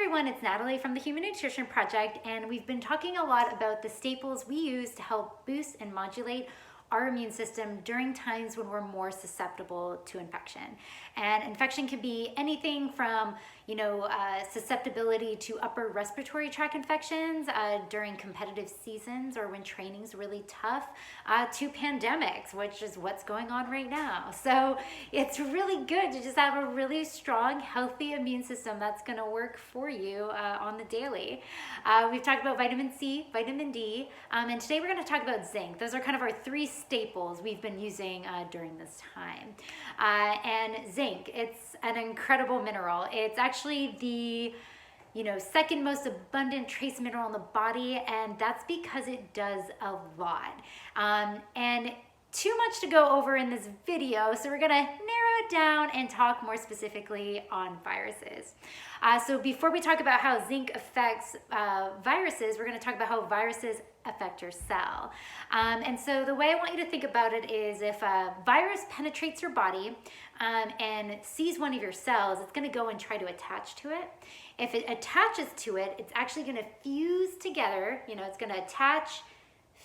everyone, it's Natalie from the Human Nutrition Project, and we've been talking a lot about the staples we use to help boost and modulate our immune system during times when we're more susceptible to infection. And infection can be anything from, susceptibility to upper respiratory tract infections during competitive seasons or when training's really tough, to pandemics, which is what's going on right now. So it's really good to just have a really strong, healthy immune system that's going to work for you on the daily. We've talked about vitamin C, vitamin D, and today we're going to talk about zinc. Those are kind of our three staples we've been using during this time. And zinc, it's an incredible mineral. It's actually the second most abundant trace mineral in the body, and that's because it does a lot. And too much to go over in this video, so we're gonna narrow it down and talk more specifically on viruses. So before we talk about how zinc affects viruses, we're gonna talk about how viruses affect your cell. And so the way I want you to think about it is if a virus penetrates your body and sees one of your cells, it's gonna go and try to attach to it. If it attaches to it, it's actually gonna fuse together, it's gonna attach,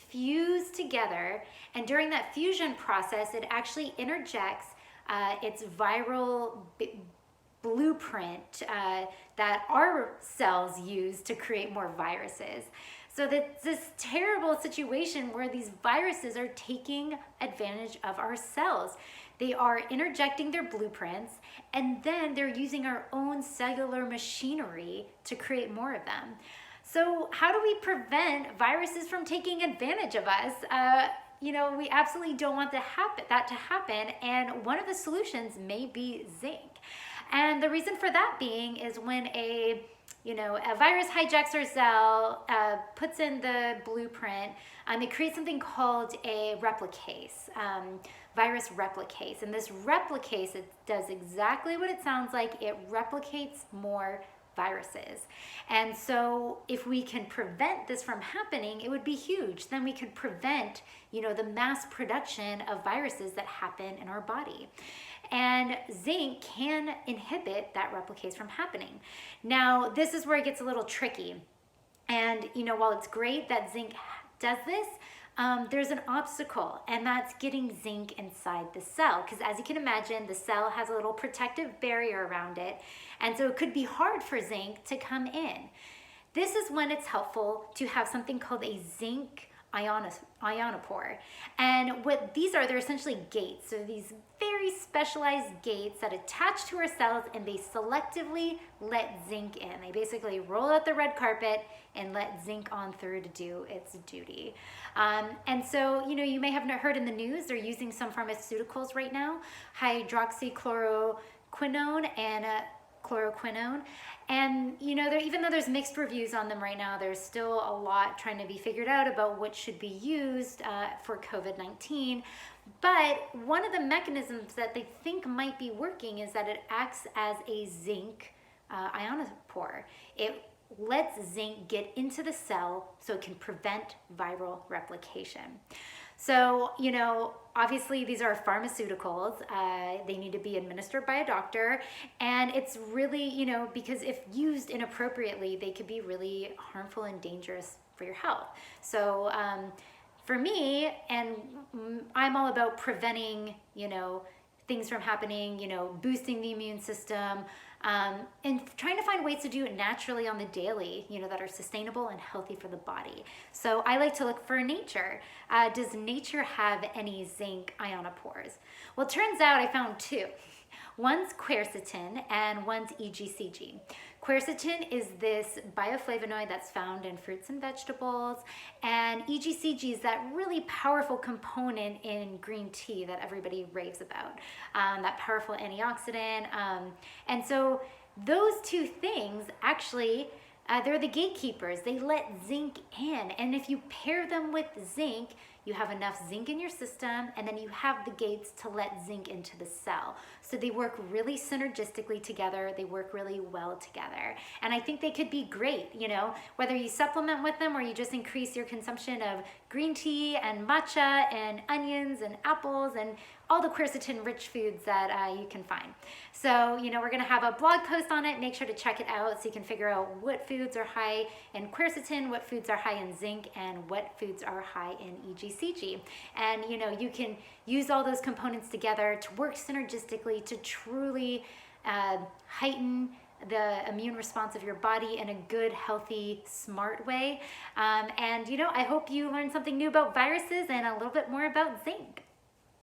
fuse together, and during that fusion process, it actually interjects its viral blueprint that our cells use to create more viruses. So that's this terrible situation where these viruses are taking advantage of our cells. They are interjecting their blueprints, and then they're using our own cellular machinery to create more of them. So how do we prevent viruses from taking advantage of us? We absolutely don't want that to happen, and one of the solutions may be zinc. And the reason for that being is when a virus hijacks our cell, puts in the blueprint, it creates something called a replicase, virus replicase. And this replicase, it does exactly what it sounds like. It replicates more viruses. And so if we can prevent this from happening, it would be huge. Then we could prevent, the mass production of viruses that happen in our body. And zinc can inhibit that replicase from happening. Now, this is where it gets a little tricky. And, while it's great that zinc does this, there's an obstacle, and that's getting zinc inside the cell. Because as you can imagine, the cell has a little protective barrier around it. And so it could be hard for zinc to come in. This is when it's helpful to have something called a zinc ionophore. And what these are, they're essentially gates. So these very specialized gates that attach to our cells, and they selectively let zinc in. They basically roll out the red carpet and let zinc on through to do its duty. And so, you may have heard in the news, they're using some pharmaceuticals right now, hydroxychloroquine and chloroquine. And even though there's mixed reviews on them right now, there's still a lot trying to be figured out about what should be used for COVID-19. But one of the mechanisms that they think might be working is that it acts as a zinc ionophore. It lets zinc get into the cell so it can prevent viral replication. So, obviously these are pharmaceuticals. They need to be administered by a doctor. And it's really, because if used inappropriately, they could be really harmful and dangerous for your health. So for me, and I'm all about preventing, things from happening, boosting the immune system, and trying to find ways to do it naturally on the daily, that are sustainable and healthy for the body. So I like to look for nature. Does nature have any zinc ionophores? Well, it turns out I found two. One's quercetin and one's EGCG. Quercetin is this bioflavonoid that's found in fruits and vegetables, and EGCG is that really powerful component in green tea that everybody raves about, that powerful antioxidant. And so those two things actually, they're the gatekeepers. They let zinc in, and if you pair them with zinc, you have enough zinc in your system, and then you have the gates to let zinc into the cell. So they work really synergistically together. They work really well together. And I think they could be great, whether you supplement with them or you just increase your consumption of green tea and matcha and onions and apples and all the quercetin-rich foods that you can find. So, you know, we're gonna have a blog post on it. Make sure to check it out so you can figure out what foods are high in quercetin, what foods are high in zinc, and what foods are high in EGCG. And, you know, you can use all those components together to work synergistically to truly heighten the immune response of your body in a good, healthy, smart way. And, you know, I hope you learned something new about viruses and a little bit more about zinc.